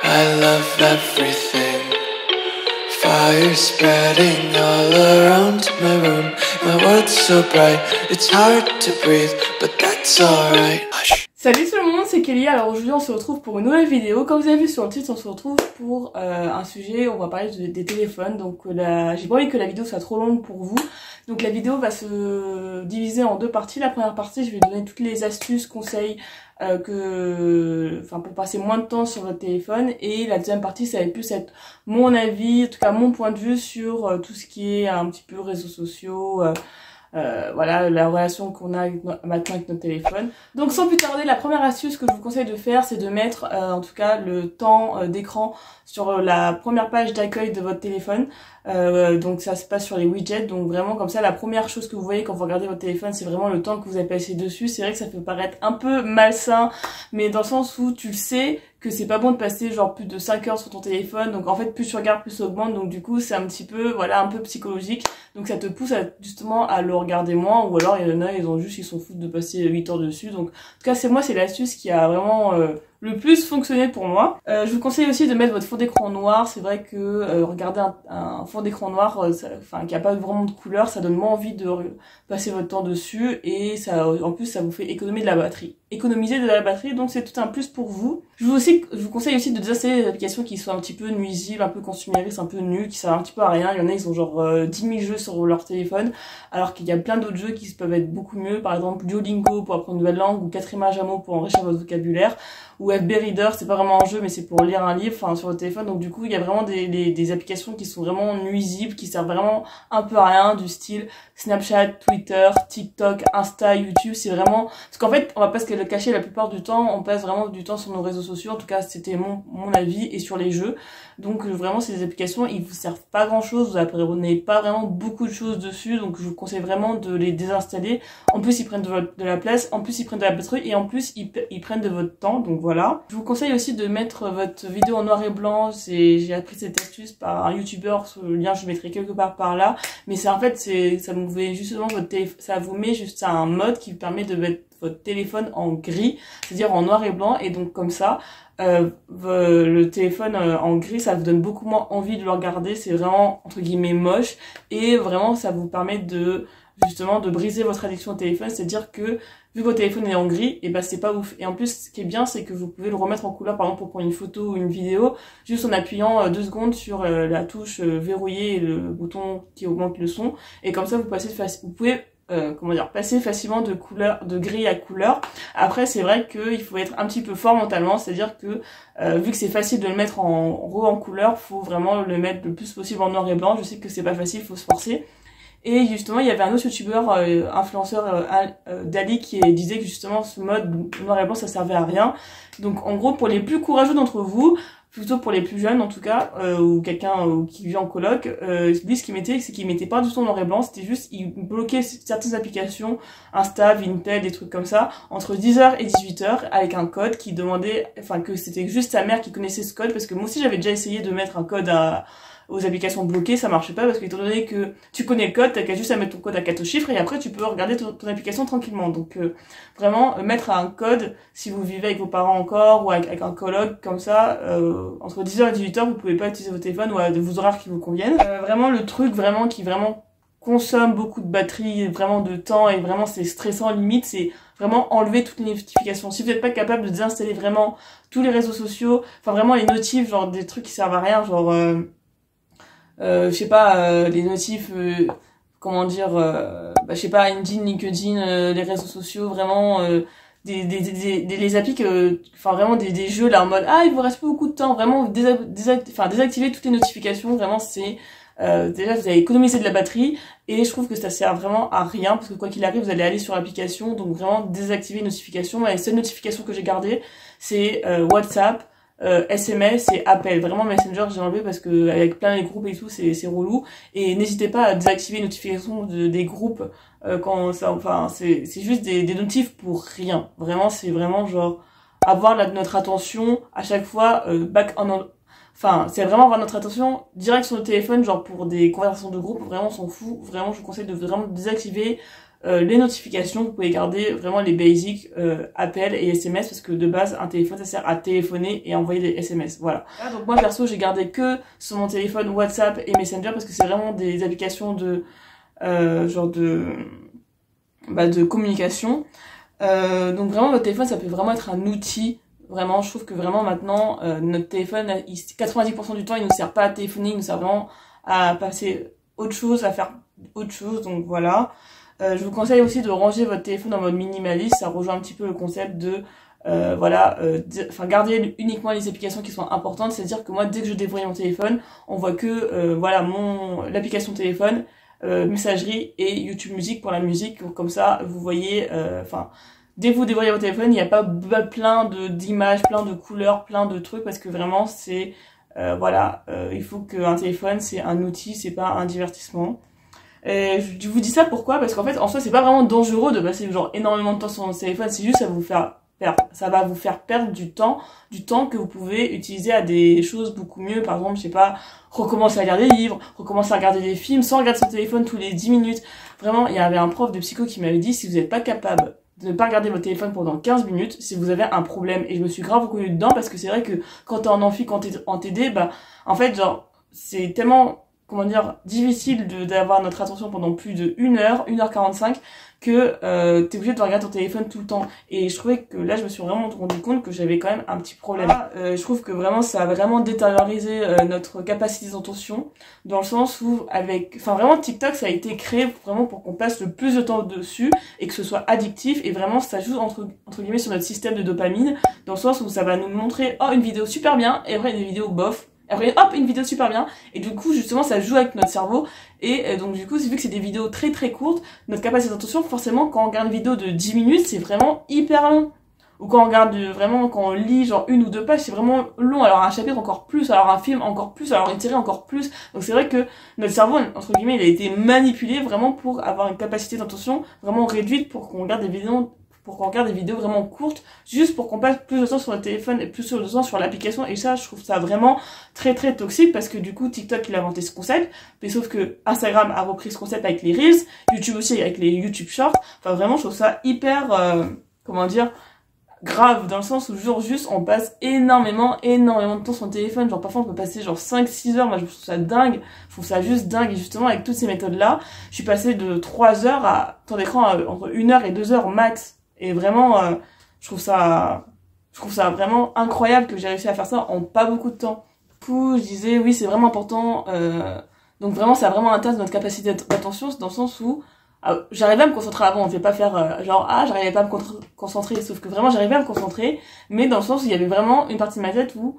I love everything. Fire spreading all around my room. My world's so bright, it's hard to breathe, but that's alright. Salut tout le monde, c'est Kelly. Alors aujourd'hui on se retrouve pour une nouvelle vidéo. Comme vous avez vu sur le titre, on se retrouve pour un sujet, on va parler des téléphones. Donc j'ai pas envie que la vidéo soit trop longue pour vous. Donc la vidéo va se diviser en deux parties. La première partie, je vais donner toutes les astuces, conseils pour passer moins de temps sur votre téléphone. Et la deuxième partie, ça va plus être mon avis, en tout cas mon point de vue sur tout ce qui est un petit peu réseaux sociaux, voilà, la relation qu'on a maintenant avec notre téléphone. Donc sans plus tarder, la première astuce que je vous conseille de faire, c'est de mettre en tout cas le temps d'écran sur la première page d'accueil de votre téléphone. Donc ça se passe sur les widgets, donc vraiment comme ça la première chose que vous voyez quand vous regardez votre téléphone, c'est vraiment le temps que vous avez passé dessus. C'est vrai que ça peut paraître un peu malsain, mais dans le sens où tu le sais que c'est pas bon de passer genre plus de 5 heures sur ton téléphone, donc en fait plus tu regardes plus ça augmente, donc du coup c'est un petit peu, voilà, un peu psychologique, donc ça te pousse justement à le regarder moins, ou alors il y en a, ils s'en foutent de passer 8 heures dessus. Donc en tout cas c'est l'astuce qui a vraiment le plus fonctionné pour moi. Je vous conseille aussi de mettre votre fond d'écran noir. C'est vrai que regarder un fond d'écran noir, qui a pas vraiment de couleur, ça donne moins envie de passer votre temps dessus, et ça, en plus ça vous fait économiser de la batterie, donc c'est tout un plus pour vous. Je vous conseille aussi de désinstaller des applications qui sont un petit peu nuisibles, un peu consuméristes, un peu nuls, qui servent un petit peu à rien. Il y en a, ils ont genre 10 000 jeux sur leur téléphone, alors qu'il y a plein d'autres jeux qui peuvent être beaucoup mieux. Par exemple Duolingo pour apprendre une nouvelle langue, ou 4 images à mots pour enrichir votre vocabulaire, ou FB Reader, c'est pas vraiment un jeu mais c'est pour lire un livre, sur le téléphone. Donc du coup il y a vraiment des applications qui sont vraiment nuisibles, qui servent vraiment un peu à rien, du style Snapchat, Twitter, TikTok, Insta, YouTube. C'est vraiment, parce qu'en fait on va pas se le cacher, la plupart du temps on passe vraiment du temps sur nos réseaux sociaux, en tout cas c'était mon avis, et sur les jeux. Donc vraiment c'est des applications, ils vous servent pas grand chose, vous apprenez pas vraiment beaucoup de choses dessus, donc je vous conseille vraiment de les désinstaller. En plus ils prennent de la place, en plus ils prennent de la batterie, et en plus ils prennent de votre temps, donc voilà. Je vous conseille aussi de mettre votre vidéo en noir et blanc. J'ai appris cette astuce par un youtubeur, le lien je le mettrai quelque part par là, mais ça vous met justement ça vous met juste un mode qui permet de mettre votre téléphone en gris, c'est-à-dire en noir et blanc, et donc comme ça le téléphone en gris, ça vous donne beaucoup moins envie de le regarder. C'est vraiment entre guillemets moche, et vraiment ça vous permet justement de briser votre addiction au téléphone. C'est-à-dire que vu que votre téléphone est en gris, et c'est pas ouf. Et en plus ce qui est bien, c'est que vous pouvez le remettre en couleur, par exemple pour prendre une photo ou une vidéo, juste en appuyant 2 secondes sur la touche verrouiller et le bouton qui augmente le son, et comme ça vous pouvez passer facilement de gris à couleur. Après c'est vrai qu'il faut être un petit peu fort mentalement, c'est-à-dire que vu que c'est facile de le mettre en couleur, faut vraiment le mettre le plus possible en noir et blanc. Je sais que c'est pas facile, faut se forcer. Et justement il y avait un autre youtubeur influenceur Dali, qui disait que justement ce mode noir et blanc ça servait à rien. Donc en gros pour les plus courageux d'entre vous, plutôt pour les plus jeunes en tout cas, ou quelqu'un qui vit en coloc, lui ce qu'il mettait, c'est qu'il mettait pas du tout en noir et blanc, c'était juste, il bloquait certaines applications, Insta, Vinted, des trucs comme ça, entre 10h et 18h, avec un code qui demandait, que c'était juste sa mère qui connaissait ce code, parce que moi aussi j'avais déjà essayé de mettre un code aux applications bloquées, ça marchait pas, parce que étant donné que tu connais le code, t'as qu'à juste à mettre ton code à 4 chiffres, et après tu peux regarder ton application tranquillement. Donc vraiment mettre un code, si vous vivez avec vos parents encore, ou avec un coloc comme ça, entre 10h et 18h, vous pouvez pas utiliser vos téléphones, ou à vos horaires qui vous conviennent. Vraiment le truc qui consomme beaucoup de batterie, vraiment de temps, et vraiment c'est stressant limite, c'est vraiment enlever toutes les notifications. Si vous n'êtes pas capable de désinstaller vraiment tous les réseaux sociaux, vraiment les notifs, genre des trucs qui servent à rien, genre les notifs, Indeed, LinkedIn, les réseaux sociaux, vraiment les applis vraiment des jeux là en mode il vous reste pas beaucoup de temps, vraiment désactiver toutes les notifications. Vraiment c'est déjà vous allez économiser de la batterie, et je trouve que ça sert vraiment à rien, parce que quoi qu'il arrive vous allez aller sur l'application. Donc vraiment désactiver les notifications. Les seules notifications que j'ai gardées, c'est WhatsApp, SMS et appel. Vraiment Messenger j'ai enlevé, parce que avec plein de groupes et tout c'est relou. Et n'hésitez pas à désactiver les notifications des groupes quand ça, c'est juste des notifs pour rien. Vraiment c'est vraiment genre avoir notre attention à chaque fois c'est vraiment avoir notre attention direct sur le téléphone, genre pour des conversations de groupe. Vraiment on s'en fout. Vraiment je vous conseille de vraiment désactiver les notifications, vous pouvez garder vraiment les basics, appels et SMS, parce que de base, un téléphone, ça sert à téléphoner et à envoyer des SMS, voilà. Donc moi, perso, j'ai gardé que sur mon téléphone WhatsApp et Messenger, parce que c'est vraiment des applications de, genre de communication. Donc vraiment, votre téléphone, ça peut vraiment être un outil. Vraiment, je trouve que vraiment maintenant, notre téléphone, 90% du temps, il nous sert pas à téléphoner, il nous sert vraiment à passer autre chose, à faire autre chose, donc voilà. Je vous conseille aussi de ranger votre téléphone en mode minimaliste, ça rejoint un petit peu le concept de garder uniquement les applications qui sont importantes, c'est-à-dire que moi, dès que je déverrouille mon téléphone, on voit que l'application téléphone, messagerie et YouTube Musique pour la musique, comme ça vous voyez, dès que vous déverrouillez votre téléphone, il n'y a pas plein d'images, plein de couleurs, plein de trucs, parce que vraiment c'est il faut qu'un téléphone c'est un outil, c'est pas un divertissement. Et je vous dis ça pourquoi? Parce qu'en fait, en soi, c'est pas vraiment dangereux de passer genre énormément de temps sur votre téléphone, c'est juste ça va vous faire perdre du temps que vous pouvez utiliser à des choses beaucoup mieux. Par exemple, je sais pas, recommencer à lire des livres, recommencer à regarder des films sans regarder son téléphone tous les 10 minutes. Vraiment, il y avait un prof de psycho qui m'avait dit, si vous n'êtes pas capable de ne pas regarder votre téléphone pendant 15 minutes, si vous avez un problème. Et je me suis grave reconnue dedans, parce que c'est vrai que quand t'es en amphi, quand t'es en TD, en fait, genre, c'est tellement, difficile d'avoir notre attention pendant plus de 1h45, que t'es obligé de regarder ton téléphone tout le temps. Et je trouvais que là, je me suis vraiment rendu compte que j'avais quand même un petit problème. Je trouve que vraiment, ça a vraiment détériorisé notre capacité d'attention, dans le sens où vraiment TikTok, ça a été créé vraiment pour qu'on passe le plus de temps dessus et que ce soit addictif, et vraiment ça joue entre guillemets sur notre système de dopamine, dans le sens où ça va nous montrer une vidéo super bien, et après une vidéo bof. Après, hop, une vidéo super bien. Et du coup, justement, ça joue avec notre cerveau. Et donc, du coup, vu que c'est des vidéos très très courtes, notre capacité d'attention, forcément, quand on regarde une vidéo de 10 minutes, c'est vraiment hyper long. Ou quand on regarde quand on lit genre 1 ou 2 pages, c'est vraiment long. Alors un chapitre encore plus, alors un film encore plus, alors une série encore plus. Donc c'est vrai que notre cerveau, entre guillemets, il a été manipulé vraiment pour avoir une capacité d'attention vraiment réduite, pour qu'on regarde des vidéos vraiment courtes, juste pour qu'on passe plus de temps sur le téléphone et plus de temps sur l'application. Et ça, je trouve ça vraiment très très toxique, parce que du coup, TikTok, il a inventé ce concept, mais sauf que Instagram a repris ce concept avec les Reels, YouTube aussi avec les YouTube Shorts. Enfin, vraiment, je trouve ça hyper, grave, dans le sens où juste on passe énormément de temps sur le téléphone. Genre parfois on peut passer genre 5-6 heures. Moi je trouve ça dingue, je trouve ça juste dingue. Et justement avec toutes ces méthodes là, je suis passée de 3 heures à temps d'écran entre 1 heure et 2 heures max. Et vraiment je trouve ça vraiment incroyable que j'ai réussi à faire ça en pas beaucoup de temps. Du coup je disais oui, c'est vraiment important, donc vraiment ça a vraiment atteint notre capacité d'attention, dans le sens où j'arrivais à me concentrer avant. On ne fait pas faire j'arrivais pas à me concentrer, sauf que vraiment j'arrivais à me concentrer, mais dans le sens où il y avait vraiment une partie de ma tête où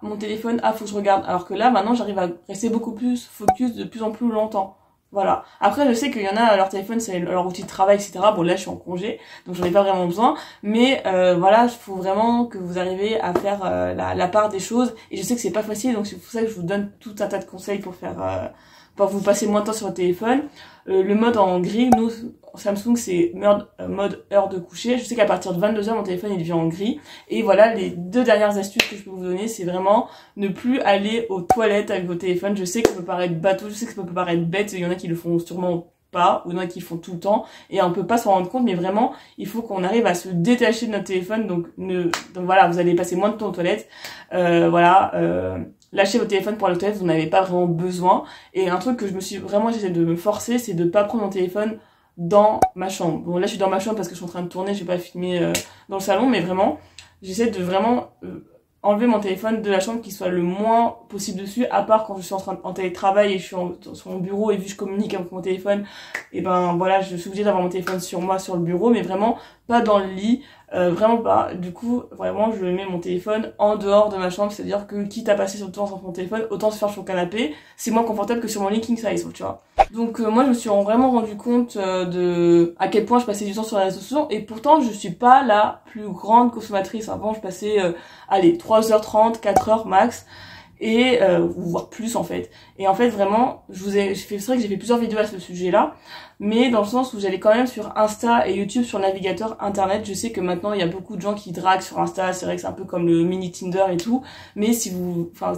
mon téléphone, faut que je regarde, alors que là maintenant j'arrive à rester beaucoup plus focus de plus en plus longtemps. Voilà. Après je sais qu'il y en a, leur téléphone c'est leur outil de travail, etc. Bon là je suis en congé, donc j'en ai pas vraiment besoin, mais il faut vraiment que vous arrivez à faire la part des choses, et je sais que c'est pas facile, donc c'est pour ça que je vous donne tout un tas de conseils pour faire pour vous passer moins de temps sur votre téléphone. Le mode en gris, nous, Samsung, c'est mode heure de coucher. Je sais qu'à partir de 22h, mon téléphone, il devient en gris. Et voilà, les 2 dernières astuces que je peux vous donner, c'est vraiment ne plus aller aux toilettes avec vos téléphones. Je sais que ça peut paraître bateau, je sais que ça peut paraître bête, il y en a qui le font sûrement pas, ou il y en a qui le font tout le temps, et on peut pas s'en rendre compte, mais vraiment, il faut qu'on arrive à se détacher de notre téléphone. Donc voilà, vous allez passer moins de temps aux toilettes. Lâchez votre téléphone pour aller aux toilettes, vous n'avez pas vraiment besoin. Et un truc que j'essaie de me forcer, c'est de pas prendre mon téléphone dans ma chambre. Bon là je suis dans ma chambre parce que je suis en train de tourner, je vais pas filmer dans le salon, mais vraiment, j'essaie de vraiment enlever mon téléphone de la chambre, qu'il soit le moins possible dessus, à part quand je suis en télétravail et je suis sur mon bureau, et vu que je communique avec mon téléphone, et je suis obligée d'avoir mon téléphone sur moi, sur le bureau, mais vraiment pas dans le lit, vraiment pas. Du coup, vraiment, je mets mon téléphone en dehors de ma chambre, c'est-à-dire que quitte à passer sur le temps sur mon téléphone, autant se faire sur le canapé, c'est moins confortable que sur mon lit king size, tu vois. Donc moi, je me suis vraiment rendu compte de à quel point je passais du temps sur les réseaux sociaux, et pourtant, je suis pas la plus grande consommatrice. Avant, je passais 3h30, 4h max, et voire plus en fait. Et en fait vraiment, c'est vrai que j'ai fait plusieurs vidéos à ce sujet-là, mais dans le sens où j'allais quand même sur Insta et YouTube sur le navigateur internet. Je sais que maintenant il y a beaucoup de gens qui draguent sur Insta, c'est vrai que c'est un peu comme le mini Tinder et tout, mais si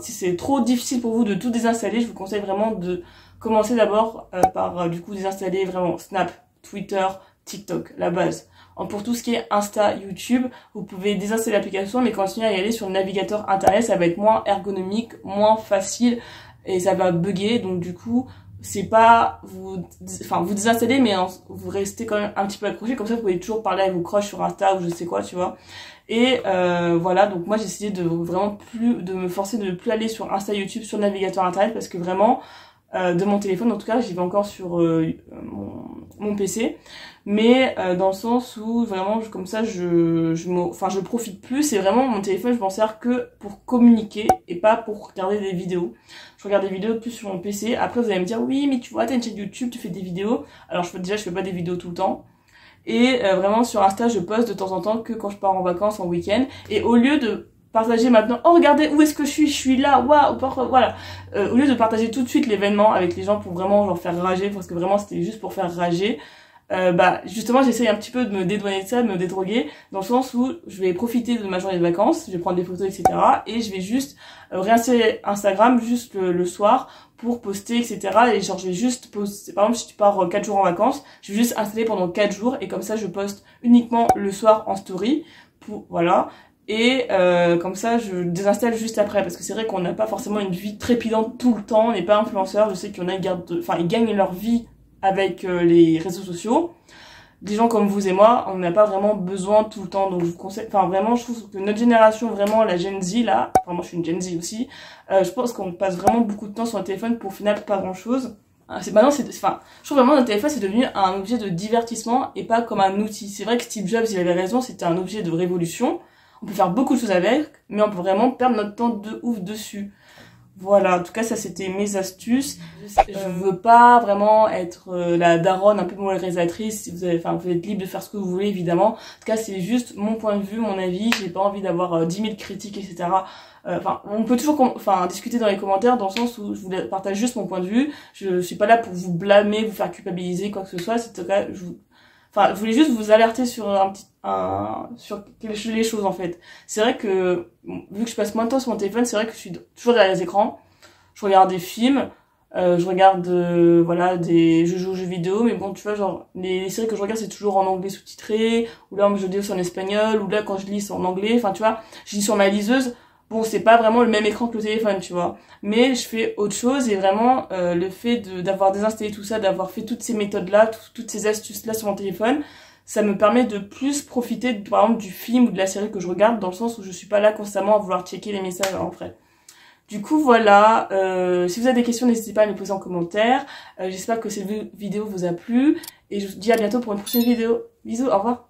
c'est trop difficile pour vous de tout désinstaller, je vous conseille vraiment de commencer d'abord par du coup désinstaller vraiment Snap. Twitter, TikTok, la base. Pour tout ce qui est Insta, YouTube, vous pouvez désinstaller l'application, mais continuer à y aller sur le navigateur internet, ça va être moins ergonomique, moins facile, et ça va bugger, donc du coup, c'est pas vous désinstallez, mais vous restez quand même un petit peu accroché, comme ça vous pouvez toujours parler avec vos crushs sur Insta ou je sais quoi, tu vois. Et voilà, donc moi j'ai essayé de vraiment de me forcer de ne plus aller sur Insta, YouTube, sur le navigateur internet, parce que vraiment, de mon téléphone, en tout cas, j'y vais encore sur mon PC, mais dans le sens où vraiment, comme ça, je profite plus, c'est vraiment mon téléphone, je m'en sers que pour communiquer et pas pour regarder des vidéos. Je regarde des vidéos plus sur mon PC. Après, vous allez me dire, oui, mais tu vois, t'as une chaîne YouTube, tu fais des vidéos. Alors, je fais pas des vidéos tout le temps. Et vraiment, sur Insta, je poste de temps en temps que quand je pars en vacances, en week-end. Et au lieu de partager maintenant, oh regardez où est-ce que je suis là, waouh, voilà. Au lieu de partager tout de suite l'événement avec les gens pour vraiment genre faire rager, parce que vraiment c'était juste pour faire rager, justement j'essaye un petit peu de me dédouaner de ça, de me dédroguer, dans le sens où je vais profiter de ma journée de vacances, je vais prendre des photos, etc. Et je vais juste réinstaller Instagram juste le soir pour poster, etc. Et genre je vais juste poster, par exemple si tu pars 4 jours en vacances, je vais juste installer pendant 4 jours et comme ça je poste uniquement le soir en story, voilà. Et comme ça, je désinstalle juste après. Parce que c'est vrai qu'on n'a pas forcément une vie trépidante tout le temps. On n'est pas influenceur. Je sais qu'il y en a ils gagnent leur vie avec les réseaux sociaux. Des gens comme vous et moi, on n'a pas vraiment besoin tout le temps. Donc je vous conseille, vraiment, je trouve que notre génération, vraiment la Gen Z là, moi je suis une Gen Z aussi, je pense qu'on passe vraiment beaucoup de temps sur le téléphone pour au final pas grand chose. Je trouve vraiment notre téléphone c'est devenu un objet de divertissement et pas comme un outil. C'est vrai que Steve Jobs il avait raison, c'était un objet de révolution. On peut faire beaucoup de choses avec, mais on peut vraiment perdre notre temps de ouf dessus. Voilà, en tout cas ça c'était mes astuces. Je veux pas vraiment être la daronne un peu moralisatrice, si vous êtes libre de faire ce que vous voulez évidemment. En tout cas c'est juste mon point de vue, mon avis, j'ai pas envie d'avoir 10 000 critiques, etc. On peut toujours discuter dans les commentaires dans le sens où je vous partage juste mon point de vue. Je suis pas là pour vous blâmer, vous faire culpabiliser, quoi que ce soit. C'est en tout cas, je voulais juste vous alerter sur sur les choses en fait. C'est vrai que, vu que je passe moins de temps sur mon téléphone, c'est vrai que je suis toujours derrière les écrans. Je regarde des films, je regarde, je joue aux jeux vidéo, mais bon, tu vois, genre, les séries que je regarde, c'est toujours en anglais sous-titré, ou là, je lis en espagnol, ou là, quand je lis, c'est en anglais, enfin, tu vois, je lis sur ma liseuse. Bon, c'est pas vraiment le même écran que le téléphone, tu vois. Mais je fais autre chose et vraiment, le fait d'avoir désinstallé tout ça, d'avoir fait toutes ces méthodes-là, toutes ces astuces-là sur mon téléphone, ça me permet de plus profiter, par exemple, du film ou de la série que je regarde, dans le sens où je suis pas là constamment à vouloir checker les messages en vrai. Du coup, voilà. Si vous avez des questions, n'hésitez pas à les poser en commentaire. J'espère que cette vidéo vous a plu. Et je vous dis à bientôt pour une prochaine vidéo. Bisous, au revoir.